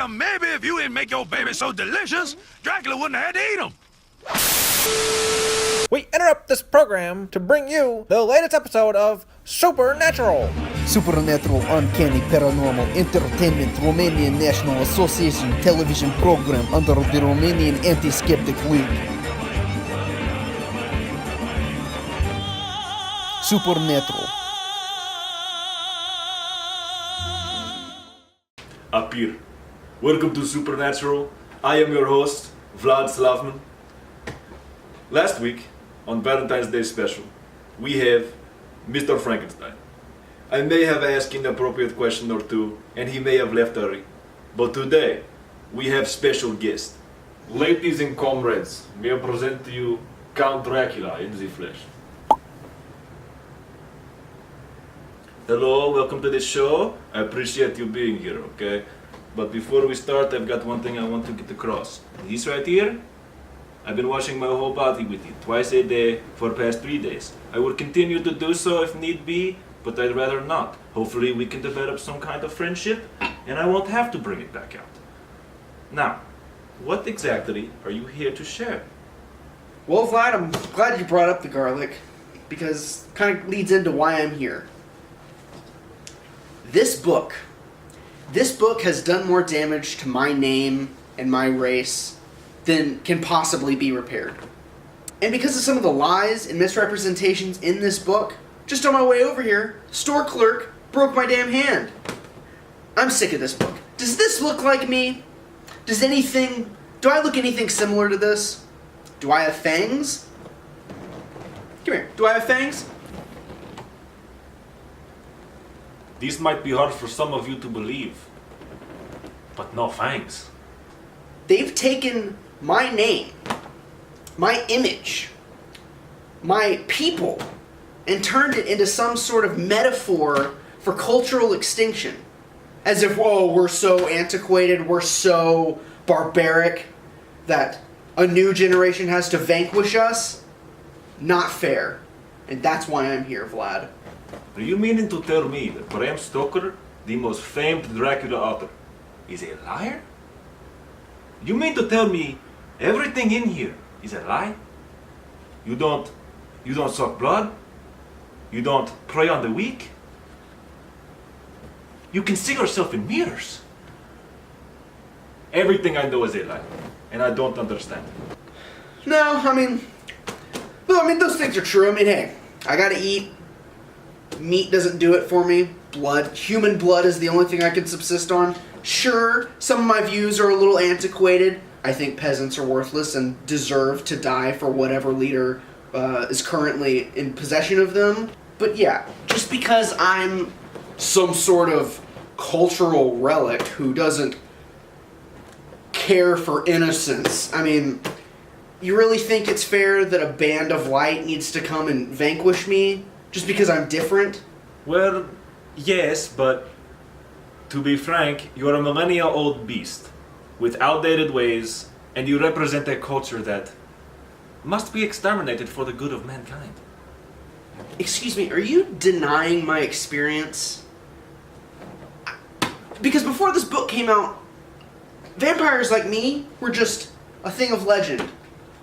Now, maybe if you didn't make your baby so delicious, Dracula wouldn't have had to eat them. We interrupt this program to bring you the latest episode of Supernatural. Supernatural, Uncanny, Paranormal, Entertainment, Romanian National Association television program under the Romanian Anti-Skeptic League. Supernatural. Apir. Welcome to Supernatural. I am your host, Vlad Slavman. Last week, on Valentine's Day special, we have Mr. Frankenstein. I may have asked an inappropriate question or two, and he may have left early. But today, we have special guest. Ladies and comrades, may I present to you Count Dracula in the flesh. Hello, welcome to the show. I appreciate you being here, okay? But before we start, I've got one thing I want to get across. This right here, I've been washing my whole body with it twice a day for the past 3 days. I will continue to do so if need be, but I'd rather not. Hopefully we can develop some kind of friendship, and I won't have to bring it back out. Now, what exactly are you here to share? Well, Vlad, I'm glad you brought up the garlic, because it kind of leads into why I'm here. This book has done more damage to my name and my race than can possibly be repaired. And because of some of the lies and misrepresentations in this book, just on my way over here, store clerk broke my damn hand. I'm sick of this book. Does this look like me? Do I look anything similar to this? Do I have fangs? Come here, do I have fangs? This might be hard for some of you to believe, but no fangs. They've taken my name, my image, my people, and turned it into some sort of metaphor for cultural extinction. As if, whoa, we're so antiquated, we're so barbaric that a new generation has to vanquish us. Not fair. And that's why I'm here, Vlad. Are you meaning to tell me that Bram Stoker, the most famed Dracula author, is a liar? You mean to tell me everything in here is a lie? You don't suck blood? You don't prey on the weak? You can see yourself in mirrors. Everything I know is a lie, and I don't understand. No, I mean, those things are true. I mean, hey, I gotta eat. Meat doesn't do it for me. Human blood is the only thing I can subsist on. Sure, some of my views are a little antiquated. I think peasants are worthless and deserve to die for whatever leader is currently in possession of them. But yeah, just because I'm some sort of cultural relic who doesn't care for innocence, I mean, you really think it's fair that a band of light needs to come and vanquish me just because I'm different? Well, yes, but to be frank, you are a millennia-old beast with outdated ways, and you represent a culture that must be exterminated for the good of mankind. Excuse me, are you denying my experience? Because before this book came out, vampires like me were just a thing of legend.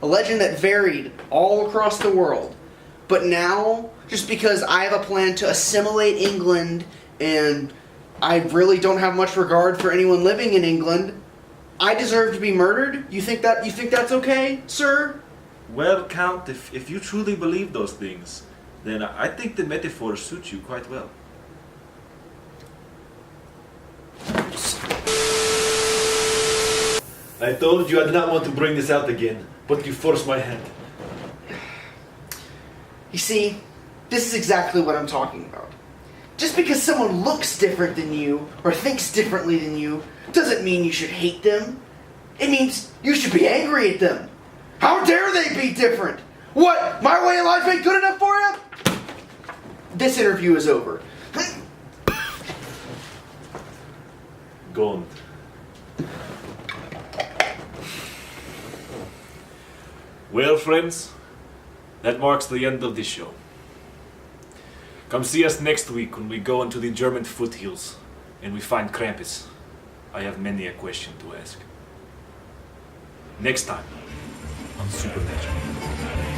A legend that varied all across the world. But now, just because I have a plan to assimilate England and I really don't have much regard for anyone living in England, I deserve to be murdered? You think that's okay, sir? Well, Count, if you truly believe those things, then I think the metaphor suits you quite well. I told you I did not want to bring this out again, but you forced my hand. You see, this is exactly what I'm talking about. Just because someone looks different than you, or thinks differently than you, doesn't mean you should hate them. It means you should be angry at them. How dare they be different? What? My way of life ain't good enough for you? This interview is over. Gone. Well, friends, that marks the end of this show. Come see us next week when we go into the German foothills and we find Krampus. I have many a question to ask. Next time on Supernatural.